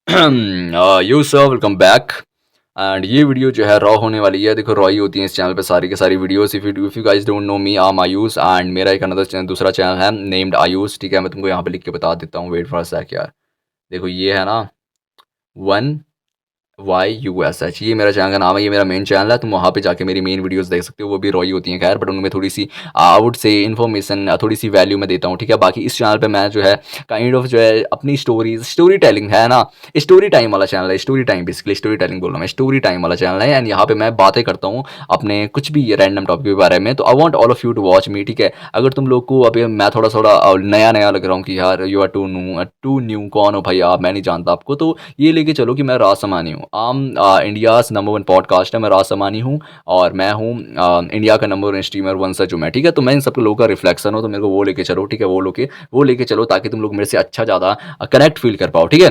You sir welcome back. And ये video जो है रॉ होने वाली है। देखो रॉ ही होती है इस चैनल पे सारी की सारी videos. If you guys don't know me, I am Ayush and मेरा एक अनदर दूसरा चैनल है नेम्ड आयुष। ठीक है, मैं तुमको यहाँ पे लिख के बता देता हूँ, वेट फॉर अ सेक यार। देखो ये है ना, 1YUSH, ये मेरा चैनल का नाम है, ये मेरा मेन चैनल है। तुम वहाँ पे जाके मेरी मेन वीडियोस देख सकते हो, वो भी रॉई होती हैं खैर, बट उनमें थोड़ी सी आई वुड से इन्फॉर्मेशन, थोड़ी सी वैल्यू मैं देता हूँ। ठीक है, बाकी इस चैनल पे मैं जो है काइंड ऑफ जो है अपनी स्टोरी टेलिंग है ना, स्टोरी टाइम वाला चैनल है। Story time, basically story telling बोल रहा हूँ मैं, स्टोरी टाइम वाला चैनल है। एंड यहाँ पे मैं बातें करता हूँ अपने कुछ भी रैंडम टॉपिक के बारे में। तो I want all of you to watch me. ठीक है, अगर तुम लोग को अभी मैं थोड़ा थोड़ा नया नया लग रहा हूँ कि यार यू आर टू न्यू, कौन हो भाई आप, मैं नहीं जानता आपको, तो ये लेके चलो कि मैं राज समानी हूँ। आम इंडियाज़ नंबर वन पॉडकास्ट है, मैं राज समानी हूँ और मैं हूँ इंडिया का number one streamer one such हूँ मैं। ठीक है, तो मैं इन सब लोगों का रिफ्लेक्शन हूँ, तो मेरे को वो लेके चलो। ठीक है, वो लेके चलो ताकि तुम लोग मेरे से अच्छा ज़्यादा कनेक्ट फील कर पाओ। ठीक है,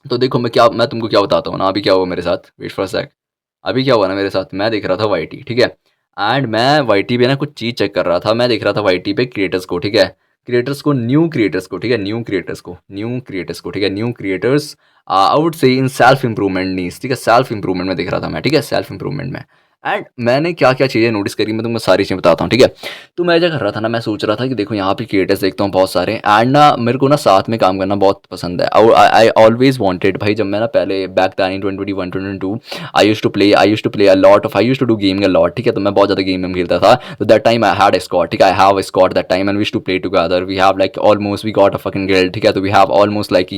तो देखो मैं तुमको क्या बताता हूँ ना, अभी क्या हुआ मेरे साथ, वेट फॉर सेक। अभी क्या हुआ ना मेरे साथ, मैं देख रहा था वाई टी। ठीक है, एंड मैं वाई टी पे ना कुछ चीज़ चेक कर रहा था। मैं देख रहा था वाई टी पे क्रिएटर्स को। ठीक है, क्रिएटर्स को, न्यू क्रिएटर्स को। ठीक है, न्यू क्रिएटर्स को। ठीक है, न्यू क्रिएटर्स आई वुड से इन सेल्फ इंप्रूवमेंट नीड्स। ठीक है, सेल्फ इंप्रूवमेंट में देख रहा था मैं। ठीक है, सेल्फ इंप्रूवमेंट में एंड मैंने क्या क्या चीज़ें नोटिस करी, मैं तुमको सारी चीज़ें बताता हूँ। ठीक है, तो मैं क्या कर रहा था ना, मैं सोच रहा था कि देखो यहाँ पे क्रिएटर्स देखता हूँ बहुत सारे, एंड ना मेरे को ना साथ में काम करना बहुत पसंद है। आई ऑलवेज वांटेड भाई, जब मैं ना पहले back then in 2021-2022 I used to play a lot of, I used to do gaming a lot. ठीक है, तो मैं बहुत ज़्यादा गेम खेलता था। तो that time I had a squad. ठीक है, I have a squad that time and we used to play together. We have like almost we got a fucking guild. ठीक है, तो we have almost like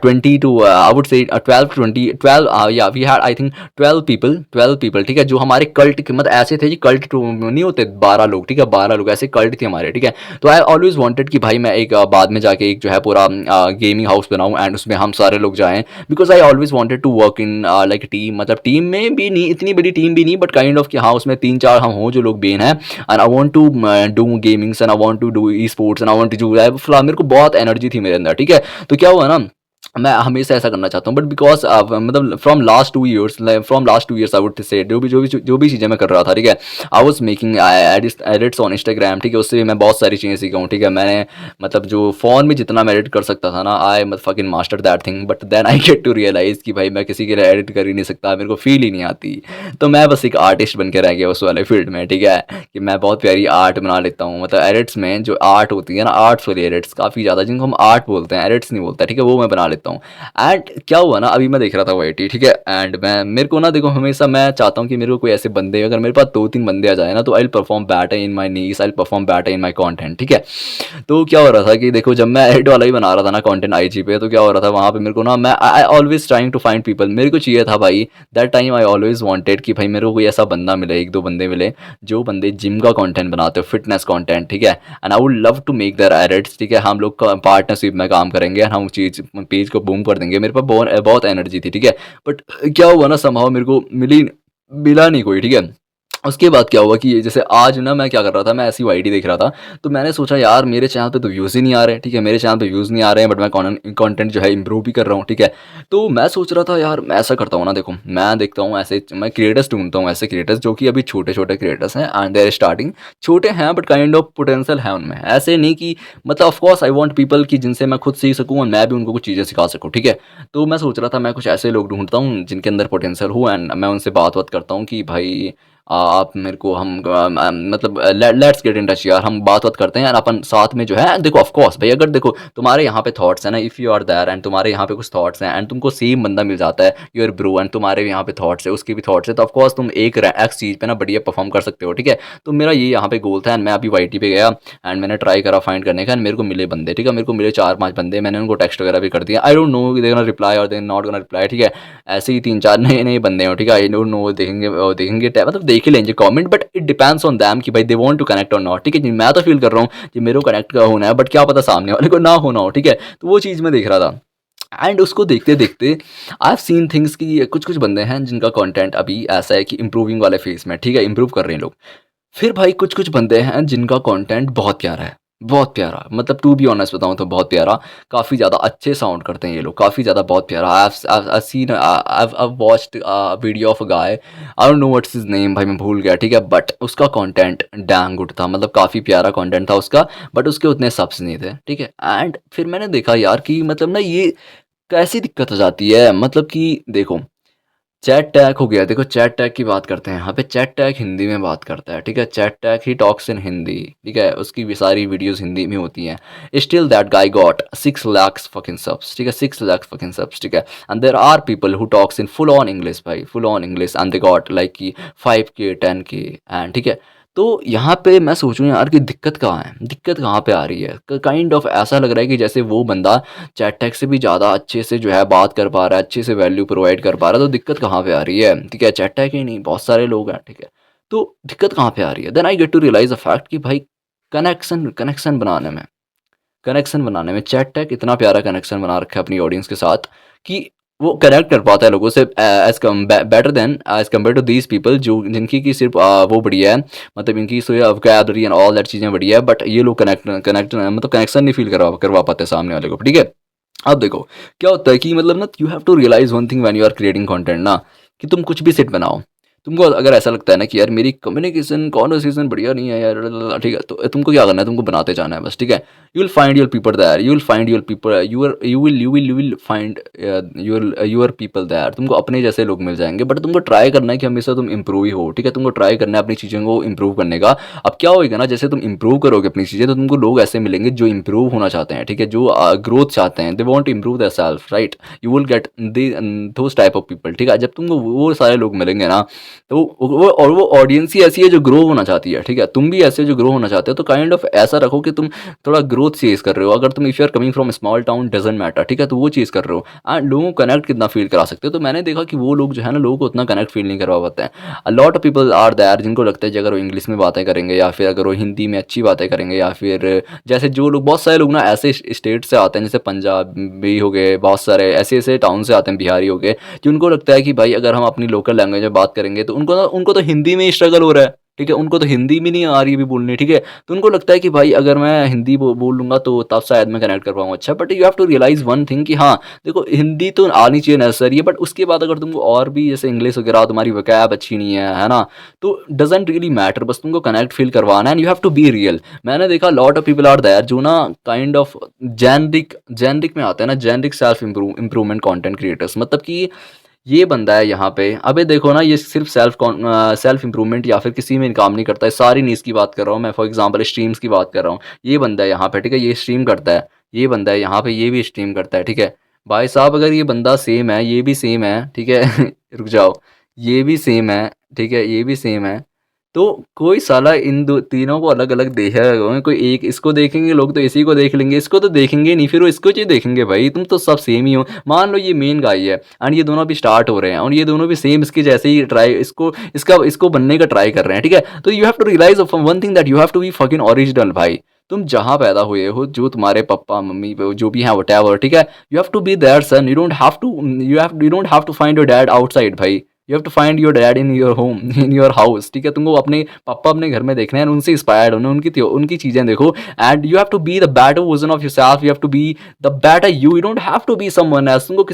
20 to I would say 12 या we had I think 12 people. ठीक है, जो हमारे cult के मतलब ऐसे थे कि कल्ट नहीं होते 12 लोग। ठीक है, 12 लोग ऐसे कल्ट थे हमारे। ठीक है, तो आई ऑलवेज वांटेड कि भाई मैं एक बाद में जाके एक जो है पूरा गेमिंग हाउस बनाऊं एंड उसमें हम सारे लोग जाएं, because I always wanted to work in like team. मतलब टीम में भी नहीं, इतनी बड़ी टीम भी नहीं, बट काइंड ऑफ कि हाँ उसमें 3-4 हम हों जो लोग बेन हैं। And I want to do gamings and I want to do esports and I want to do, फिलहाल मेरे को बहुत एनर्जी थी मेरे अंदर। ठीक है, तो क्या हुआ ना, मैं हमेशा ऐसा करना चाहता हूँ, बट बिकॉज मतलब from last 2 years I would से जो भी चीज़ें मैं कर रहा था। ठीक है, I was making edits on Instagram. ठीक है, उससे भी मैं बहुत सारी चीज़ें सीखा हूँ। ठीक है, मैंने मतलब जो फ़ोन में जितना मैं एडिट कर सकता था ना, आई मतलब fucking master that thing, but then I get to realise कि भाई मैं किसी के लिए एडिट कर ही नहीं सकता, मेरे को फील ही नहीं आती। तो मैं बस एक आर्टिस्ट बन के रह गया उस वाले फील्ड में। ठीक है, कि मैं बहुत प्यारी आर्ट बना लेता हूँ, मतलब एडिट्स में जो आर्ट होती है ना, आर्ट्स वाली एडिट्स काफ़ी ज़्यादा, जिनको हम आर्ट बोलते हैं, एडिट्स नहीं बोलते। ठीक है, वो मैं बना लेता हूँ। एंड क्या हुआ ना, अभी मैं देख रहा था वाई टी। ठीक है, एंड मैं मेरे को ना देखो हमेशा मैं चाहता हूँ कि मेरे को कोई ऐसे बंदे, अगर मेरे पास 2-3 बंदे आ जाए ना, तो I will perform better in my niche, I will perform better in my content. ठीक है, तो क्या हो रहा था कि देखो जब मैं एड वाला ही बना रहा था ना कंटेंट आईजी पे, तो क्या हो रहा था वहाँ पे मेरे को ना, मैं I always trying to find people, मेरे को चाहिए था भाई that time, I always wanted कि भाई मेरे को कोई ऐसा बंदा मिले, 1-2 बंदे मिले जो बंदे जिम का कंटेंट बनाते हो, फिटनेस कंटेंट। ठीक है, and I would love to make their edits. ठीक है, हम लोग पार्टनरशिप में काम करेंगे, हम चीज़ पेज को बूम कर देंगे। मेरे पास बहुत बहुत एनर्जी थी। ठीक है, बट क्या हुआ ना, समहाउ मेरे को मिला नहीं कोई। ठीक है, उसके बाद क्या हुआ कि जैसे आज ना मैं क्या कर रहा था, मैं ऐसी वाईडी देख रहा था, तो मैंने सोचा यार मेरे चैनल पे तो व्यूज़ ही नहीं आ रहे हैं। ठीक है, मेरे चैनल पे व्यूज़ नहीं आ रहे हैं, बट मैं कंटेंट जो है इंप्रूव भी कर रहा हूँ। ठीक है, तो मैं सोच रहा था यार मैं ऐसा करता हूँ ना, देखो मैं देखता हूँ ऐसे, मैं क्रिएटर्स ढूंढता हूँ, ऐसे क्रिएटर्स जो कि अभी छोटे छोटे क्रिएटर्स हैं एंड देर स्टार्टिंग, छोटे हैं बट काइंड ऑफ पोटेंशियल है उनमें, ऐसे नहीं कि मतलब of course I want people की जिनसे मैं खुद सीख सकूँ और मैं भी उनको कुछ चीज़ें सिखा सकूँ। ठीक है, तो मैं सोच रहा था मैं कुछ ऐसे लोग ढूंढता हूँ जिनके अंदर पोटेंशियल हो, एंड मैं उनसे बात बात करता हूँ कि भाई आप मेरे को हम मतलब लेट्स गेट इन टच यार, हम बात करते हैं यार अपन साथ में जो है। देखो ऑफ कोर्स भाई, अगर देखो तुम्हारे यहाँ पे थॉट्स हैं ना, if you are there and तुम्हारे यहाँ पे कुछ थॉट्स हैं एंड तुमको सेम बंदा मिल जाता है, योर ब्रो, एंड तुम्हारे यहाँ पे थॉट्स है, उसके भी थॉट्स है, तो ऑफ कोर्स तुम एक एक्स चीज़ पे ना बढ़िया परफॉर्म कर सकते हो। ठीक है, तो मेरा ये यहाँ पे गोल था एंड मैं अभी वाई टी पे गया एंड मैंने ट्राई करा फाइंड करने का, एंड मेरे को मिले बंदे। ठीक है, मेरे को मिले 4-5 बंदे, मैंने उनको टेक्स्ट वगैरह भी कर दिया। I don't know they gonna reply और दे नॉट गोना रिप्लाई। ठीक है, ऐसे ही 3-4 नए नए बंदे हो। ठीक है, आई डोंट नो, देखेंगे देखेंगे मतलब देख ही लेंगे comment, but it depends on them कि भाई दे वांट टू कनेक्ट और नॉट। ठीक है, मैं तो फील कर रहा हूँ कि मेरे को कनेक्ट का होना है, बट क्या पता सामने वाले को ना होना हो। ठीक है, तो वो चीज़ मैं देख रहा था एंड उसको देखते देखते आई हैव सीन थिंग्स कि कुछ कुछ बंदे हैं जिनका कंटेंट अभी ऐसा है कि इंप्रूविंग वाले फेज में। ठीक है, इंप्रूव कर रहे हैं लोग। फिर भाई कुछ कुछ बंदे हैं जिनका कंटेंट बहुत प्यारा है, बहुत प्यारा, मतलब टू बी ऑनेस्ट बताऊँ तो बहुत प्यारा, काफ़ी ज़्यादा अच्छे साउंड करते हैं ये लोग, काफ़ी ज़्यादा बहुत प्यारा। I seen I watched video of a guy, I don't know what's his name भाई, मैं भूल गया। ठीक है, बट उसका कंटेंट डैम गुड था, मतलब काफ़ी प्यारा कंटेंट था उसका, बट उसके उतने सब्स नहीं थे। ठीक है, एंड फिर मैंने देखा यार कि मतलब ना ये कैसी दिक्कत हो जाती है मतलब कि देखो चैट टैग हो गया, देखो चैट टैग की बात करते हैं, यहाँ पे चैट टैग हिंदी में बात करता है, ठीक है? Chat tag he talks in Hindi, ठीक है? उसकी भी सारी वीडियोज़ हिंदी में होती हैं। Still that guy got 6 lakhs fucking subs, ठीक है? 6 lakhs fucking subs, ठीक है? And there are people who talks in full on English भाई, full on English and they got like कि 5K 10K एंड ठीक है? तो यहाँ पे मैं सोचूँ यार कि दिक्कत कहाँ है? दिक्कत कहाँ पे आ रही है? काइंड ऑफ ऐसा लग रहा है कि जैसे वो बंदा चैट टैग से भी ज़्यादा अच्छे से जो है बात कर पा रहा है, अच्छे से वैल्यू प्रोवाइड कर पा रहा है, तो दिक्कत कहाँ पे आ रही है? ठीक है, चैट टैग ही नहीं, बहुत सारे लोग हैं, ठीक है? तो दिक्कत कहाँ पे आ रही है? Then I get to realise the fact कि भाई कनेक्शन कनेक्शन बनाने में चैट टैग इतना प्यारा कनेक्शन बना रखा है अपनी ऑडियंस के साथ कि वो कनेक्ट कर पाता है लोगों से as come better than as compare to these people जो जिनकी की सिर्फ वो बढ़िया है, मतलब इनकी वोकैबुलरी एंड ऑल दैट चीज़ें बढ़िया है, बट ये लोग कनेक्ट मतलब कनेक्शन नहीं फील करवा पाते सामने वाले को, ठीक है? अब देखो क्या होता है कि मतलब ना you have to realise one thing when you are creating content ना, कि तुम कुछ भी सेट बनाओ, तुमको अगर ऐसा लगता है ना कि यार मेरी कम्युनिकेशन कॉन्वर्सेशन बढ़िया नहीं है यार, ठीक है, तो तुमको क्या करना है, तुमको बनाते जाना है बस, ठीक है? You will find your people there, you will find your people, you will find your people there, तुमको अपने जैसे लोग मिल जाएंगे, बट तुमको ट्राई करना है कि हमेशा तुम इंप्रूव ही हो, ठीक है? तुमको ट्राई करना है अपनी चीज़ों को इंप्रूव करने का। अब क्या होएगा ना, जैसे तुम इंप्रूव करोगे अपनी चीज़ें, तो तुमको लोग ऐसे मिलेंगे जो इंप्रूव होना चाहते हैं, ठीक है? जो ग्रोथ चाहते हैं, they want to improve their self, right? You will get those type of people, ठीक है? जब तुमको वो सारे लोग मिलेंगे ना, तो वो ऑडियंस ही ऐसी है जो ग्रो होना चाहती है, ठीक है? तुम भी ऐसे जो ग्रो होना चाहते हो, तो काइंड ऑफ ऐसा रखो कि तुम थोड़ा ग्रोथ चेज़ कर रहे हो। अगर तुम if you are coming from small town doesn't matter, ठीक है? तो वो चीज़ कर रहे हो एंड लोगों को कनेक्ट कितना फ़ील करा सकते हो। तो मैंने देखा कि वो लोग जो है ना, लोगों को उतना कनेक्ट फ़ील नहीं करवा पाते हैं। A lot of people are there जिनको लगता है कि अगर वो इंग्लिश में बातें करेंगे या फिर अगर वो हिंदी में अच्छी बातें करेंगे, या फिर जैसे जो लोग बहुत सारे लोग ना ऐसे स्टेट से आते हैं, जैसे पंजाबी हो गए, बहुत सारे ऐसे-ऐसे टाउन से आते हैं, बिहारी हो गए, कि उनको लगता है कि भाई अगर हम अपनी लोकल लैंग्वेज में बात करेंगे तो उनको तो हिंदी में ही स्ट्रगल हो रहा है, ठीक है? उनको तो हिंदी भी नहीं आ रही अभी बोलनी, ठीक है? तो उनको लगता है कि भाई अगर मैं हिंदी बोल लूँगा तो तब शायद मैं कनेक्ट कर पाऊँगा अच्छा। But you have to realise one thing कि हाँ, देखो हिंदी तो आनी चाहिए नेसेसरी है, बट उसके बाद अगर तुमको और भी जैसे इंग्लिश वगैरह तुम्हारी वोकैब अच्छी नहीं है ना? तो डज़न्ट रियली मैटर, बस तुमको कनेक्ट फ़ील करवाना है and you have to be real. मैंने देखा lot of people are there जो ना काइंड ऑफ जेनरिक में आते हैं ना, generic self improvement content creators, मतलब कि ये बंदा है यहाँ पे, अबे देखो ना, ये सिर्फ सेल्फ इम्प्रूवमेंट या फिर किसी में काम नहीं करता है, सारी नीज की बात कर रहा हूँ मैं, फॉर एग्जांपल स्ट्रीम्स की बात कर रहा हूँ। ये बंदा है यहाँ पे, ठीक है? ये स्ट्रीम करता है, ये बंदा है यहाँ पे, ये भी स्ट्रीम करता है, ठीक है? भाई साहब अगर ये बंदा सेम है, ये भी सेम है, ठीक है? रुक जाओ, ये भी सेम है, ठीक है? ये भी सेम है, तो कोई साला इन दो तीनों को अलग अलग देखेगा, कोई एक इसको देखेंगे लोग तो इसी को देख लेंगे, इसको तो देखेंगे नहीं, फिर वो इसको क्यों देखेंगे भाई? तुम तो सब सेम ही हो। मान लो ये मेन गाय है एंड ये दोनों भी स्टार्ट हो रहे हैं और ये दोनों भी सेम इसके जैसे ही ट्राई इसको बनने का ट्राई कर रहे हैं, ठीक है? तो you have to realise one thing that you have to be fucking original भाई। तुम जहाँ पैदा हुए हो, जो तुम्हारे पापा मम्मी जो भी हैं व्हाटएवर, ठीक है? You have to be there son, you don't have to find your dad outside भाई। You have to find your dad in your home, in your house, ठीक है? तुमको अपने पापा अपने घर में देखना है, उनसे इंस्पायर्ड होना, उनकी चीज़ें देखो and you have to be the better version of yourself, you have to be the better you don't have to be someone else. तुमको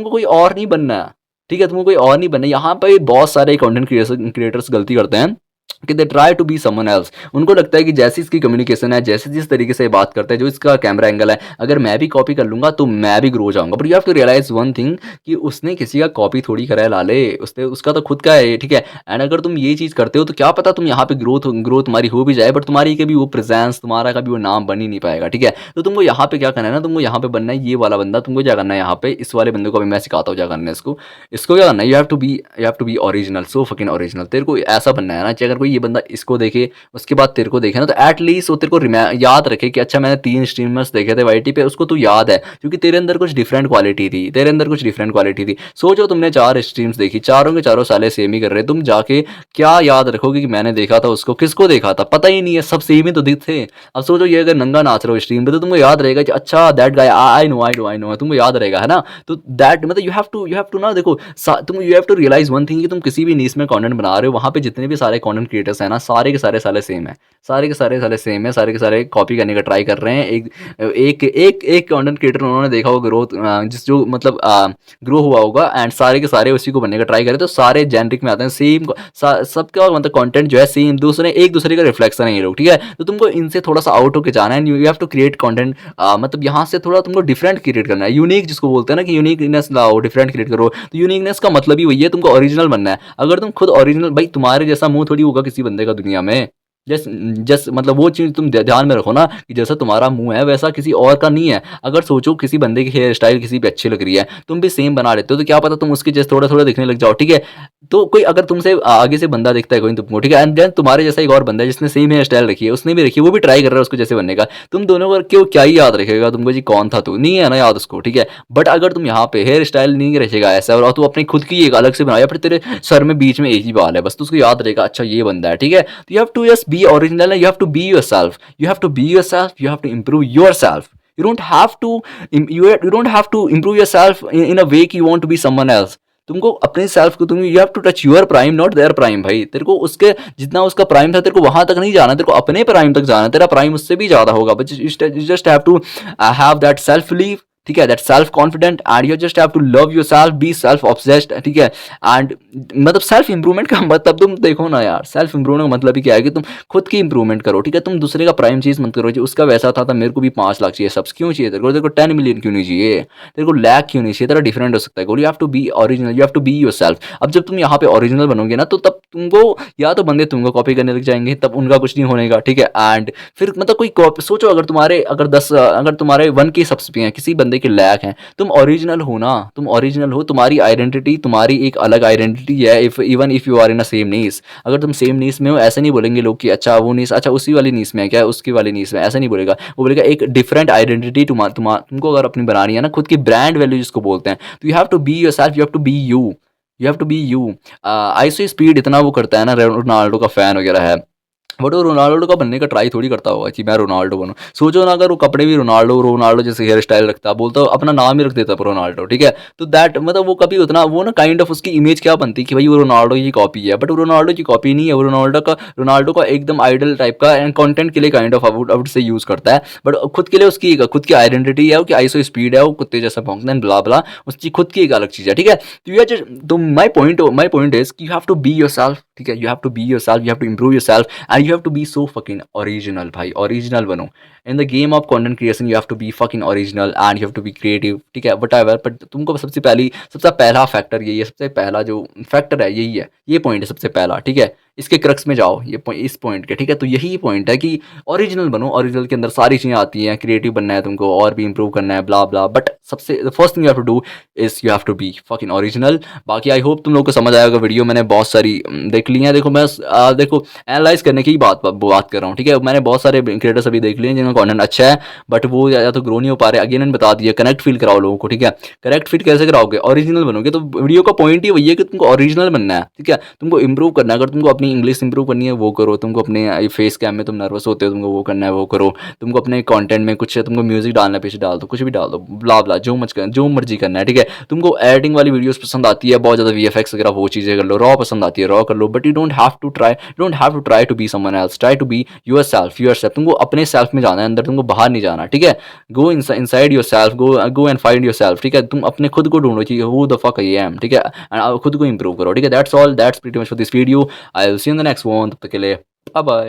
कोई और नहीं बनना है, ठीक है? तुमको कोई और नहीं बनना है। यहाँ पे बहुत सारे कंटेंट क्रिएटर्स गलती करते हैं कि they try to be someone else. उनको लगता है कि जैसी इसकी कम्युनिकेशन है, जैसे जिस तरीके से बात करता है, जो इसका कैमरा एंगल है, अगर मैं भी कॉपी कर लूँगा तो मैं भी ग्रो हो जाऊँगा। But you have to realise one thing कि उसने किसी का कॉपी थोड़ी करा है लाले, उसने उसका तो खुद का है, ठीक है? एंड अगर तुम ये चीज़ करते हो तो क्या पता तुम यहाँ पे ग्रोथ तुम्हारी हो भी जाए, बट तुम्हारी कभी वो प्रेजेंस, तुम्हारा कभी वो नाम बन ही नहीं पाएगा, ठीक है? तो तुमको यहाँ पे क्या करना है ना, तुमको यहाँ पे बनना है ये वाला बंदा। तुमको क्या करना है यहाँ पे, इस वाले बंदे को अभी मैं सिखाता हूँ क्या करना है इसको। इसको क्या करना है, you have to be original, so fucking original. तेरे को ऐसा बनना है ना कि अगर कोई ये बंदा इसको देखे, उसके बाद तेरे को देखे ना, तो एटलीस्ट वो तेरे को याद रखे कि अच्छा मैंने 3 स्ट्रीमर्स देखे थे वाईटी पे, उसको तू याद है क्योंकि तेरे अंदर कुछ डिफरेंट क्वालिटी थी, तेरे अंदर कुछ डिफरेंट क्वालिटी थी। सोचो तुमने 4 स्ट्रीम्स देखी, चारों के चारों साले सेम ही कर रहे, तुम जाके क्या याद रखोगे कि मैंने देखा था उसको, किसको देखा था, पता ही नहीं है, सब सेम ही तो दिख थे। अब सोचो ये अगर नंगा नाच रहे हो स्ट्रीम पे, तो तुमको याद रहेगा कि अच्छा दैट गाय, आई नो, तुमको याद रहेगा, है ना? तो दैट मतलब यू हैव टू ना, देखो तुम you have to realise one thing कि तुम किसी भी नीश में कंटेंट बना रहे हो, वहाँ पे जितने भी सारे कंटेंट कंटेंट क्रिएटर्स हैं ना, सारे के सारे साले सेम है, सारे के सारे साले सेम है, सारे के सारे कॉपी करने का ट्राई कर रहे हैं। एक कंटेंट क्रिएटर उन्होंने देखा होगा ग्रोथ, जिस जो मतलब ग्रो हुआ होगा, एंड सारे के सारे उसी को बनने का ट्राई करें, तो सारे जेनरिक में आते हैं, सेम सबका मतलब कंटेंट जो है सेम, दूसरे एक दूसरे का रिफ्लेक्शन है ये लोग, ठीक है। तो तुमको इनसे थोड़ा सा आउट होकर जाना है, you have to create content, मतलब यहाँ से थोड़ा तुमको डिफरेंट क्रिएट करना है, यूनिक जिसको बोलते हैं ना कि यूनिकनेस लाओ, डिफरेंट क्रिएट करो। तो यूनिकनेस का मतलब ही वही है, तुमको ओरिजिनल बनना है। अगर तुम खुद ओरिजिनल, भाई तुम्हारे जैसा मुंह थोड़ी होगा किसी बंदे का दुनिया में, जस जस मतलब वो चीज़ तुम ध्यान में रखो ना कि जैसा तुम्हारा मुंह है वैसा किसी और का नहीं है। अगर सोचो किसी बंदे की हेयर स्टाइल किसी पे अच्छी लग रही है, तुम भी सेम बना लेते हो, तो क्या पता तुम उसके जैसे थोड़ा थोड़ा दिखने लग जाओ, ठीक है। तो कोई अगर तुमसे आगे से बंदा दिखता है कोई तुमको, ठीक है, एंड देन तुम्हारे जैसा एक और बंदा है जिसने सेम हेयर स्टाइल रखी है, उसने भी रखी है, वो भी ट्राई कर रहा है उसको जैसे बनने का, तुम दोनों को क्यों क्या ही याद रखेगा तुमको जी कौन था, तू नहीं है ना याद उसको, ठीक है। बट अगर तुम यहाँ पे हेयर स्टाइल नहीं रखेगा ऐसा, और तू अपनी खुद की एक अलग से बनाया, फिर तेरे सर में बीच में एक ही बाल है बस, तो उसको याद रहेगा अच्छा ये बंदा है, ठीक है। तो you have to just be original, you have to be yourself, you have to be yourself, you have to improve yourself. You don't have to you don't have to improve yourself in a way कि you want to be someone else. तुमको अपने self को तुम, you have to touch your prime not there prime. भाई तेरे को उसके जितना उसका प्राइम था तेरे को वहां तक नहीं जाना, तेरे को अपने प्राइम तक जाना, तेरा प्राइम उससे भी ज्यादा होगा, but you just have to have that self believe, ठीक है, that self confident, and you just have to love yourself, be self obsessed, ठीक है। एंड मतलब सेल्फ इंप्रूवमेंट का मतलब तुम देखो ना यार, सेल्फ इंप्रूवमेंट का मतलब ही क्या है कि तुम खुद की इंप्रूवमेंट करो, ठीक है। तुम दूसरे का प्राइम चीज मत करो, जो उसका वैसा था मेरे को भी 5 लाख चाहिए, सब क्यों चाहिए तेरे को 10 मिलियन क्यों नहीं चाहिए, तेरे को लाख क्यों नहीं चाहिए, तेरा डिफरेंट हो सकता है goal. You have to be original, you have to be yourself. अब जब तुम यहाँ पे ओरिजिनल बनोगे ना, तो तब तुमको या तो बंदे तुमको कॉपी करने लग जाएंगे, तब उनका कुछ नहीं होने का, ठीक है। एंड फिर मतलब कोई सोचो अगर तुम्हारे अगर तुम्हारे 1 के सब्स भी हैं, किसी बंदे के लाख हैं, तुम ओरिजिनल हो ना, तुम ओरिजिनल हो, तुम्हारी आइडेंटिटी, तुम्हारी एक अलग आइडेंटिटी है, if even if you are in a same niche. अगर तुम सेम नीस में हो, ऐसे नहीं बोलेंगे लोग कि अच्छा वो नीस, अच्छा उसी वाली नीस में है क्या, उसकी वाली नीस में, ऐसा नहीं बोलेगा। वो बोलेगा एक डिफरेंट आइडेंटिटी तुमको अगर अपनी बनानी है ना, खुद की ब्रांड वैल्यू जिसको बोलते हैं, तो you have to be yourself, you have to be you, you have to be you. ISO speed इतना वो करता है ना, रोनाल्डो का फैन वगैरह है, बट वो रोनाल्डो का बनने का ट्राई थोड़ी करता होगा कि मैं रोनाल्डो बनूं। सोचो ना अगर वो कपड़े भी रोनाल्डो रोनाल्डो जैसे हेयर स्टाइल रखता, बोलता अपना नाम ही रख देता रोनाल्डो, ठीक है। तो दैट मतलब वो कभी उतना वो ना काइंड ऑफ उसकी इमेज क्या बनती कि भाई वो रोनाल्डो की कॉपी है, बट वो रोनाल्डो की कॉपी नहीं है, वो रोनाल्डो का एकदम आइडल टाइप का, एंड कंटेंट के लिए काइंड ऑफ आउट से यूज करता है, बट खुद के लिए उसकी खुद की आइडेंटिटी है, कि आईसो स्पीड है, वो कुत्ते जैसा भौंकता है, ब्ला ब्ला, उसकी खुद की एक अलग चीज है, ठीक है। तो यू तो माई पॉइंट इज कि you have to be yourself, ठीक है, you have to be yourself, you have to improve yourself, and you have to be so fucking original. भाई ओरिजिनल बनो in the game of content creation, you have to be fucking original and you have to be creative, ठीक है, what ever. But तुमको सबसे पहला factor यही है, सबसे पहला जो फैक्टर है यही है, ये पॉइंट है सबसे पहला, ठीक है। इसके क्रक्स में जाओ, इस पॉइंट के, ठीक है। तो यही पॉइंट है कि ओरिजिनल बनो, ओरिजिनल के अंदर सारी चीज़ें आती हैं, क्रिएटिव बनना है तुमको और भी इंप्रूव करना है, ब्ला ब्ला, बट सबसे first thing you have to do is you have to be fucking original. बाकी आई होप तुम लोग को समझ आएगा, वीडियो मैंने बहुत सारी देख ली हैं, देखो मैं देखो एनालाइज करने की बात कर रहा हूँ, ठीक है। मैंने बहुत सारे क्रिएटर्स अभी देख लिए जिनका कंटेंट अच्छा है, बट वो या तो ग्रो नहीं हो पा रहे, अगेन मैंने बता दिया, कनेक्ट फील कराओ लोगों को, ठीक है। करेक्ट फील कैसे कराओगे, ओरिजिनल बनोगे, तो वीडियो का पॉइंट ही वही है कि तुमको ओरिजिनल बनना है, ठीक है। तुमको इंप्रूव करना है, अगर तुमको अपनी इंग्लिश इंप्रूव करनी है वो करो, तुमको अपने फेस कैम में तुम नर्वस होते हो, तुमको वो करना है वो करो, तुमको अपने कंटेंट में कुछ तुमको म्यूजिक डालना है, पीछे डाल दो, कुछ भी डाल दो, ब्ला ब्ला, जो मर्जी करना है, ठीक है। तुमको एडिटिंग वाली वीडियोस पसंद आती है, बहुत ज़्यादा वीएफएक्स वगैरह, वो चीज़ें कर लो, रॉ पसंद आती है रॉ कर लो, but you don't have to try to be someone else, try to be yourself. तुमको अपने सेल्फ में जाना है अंदर, तुमको बाहर नहीं जाना, ठीक है। Go inside yourself, go and find yourself, ठीक है। तुम अपने खुद को ढूंढो कि who the fuck I am, ठीक है, एंड खुद को इंप्रूव करो, ठीक है। That's all, that's pretty much for this video, I will see you in the next one, तब तक के लिए बाय बाय।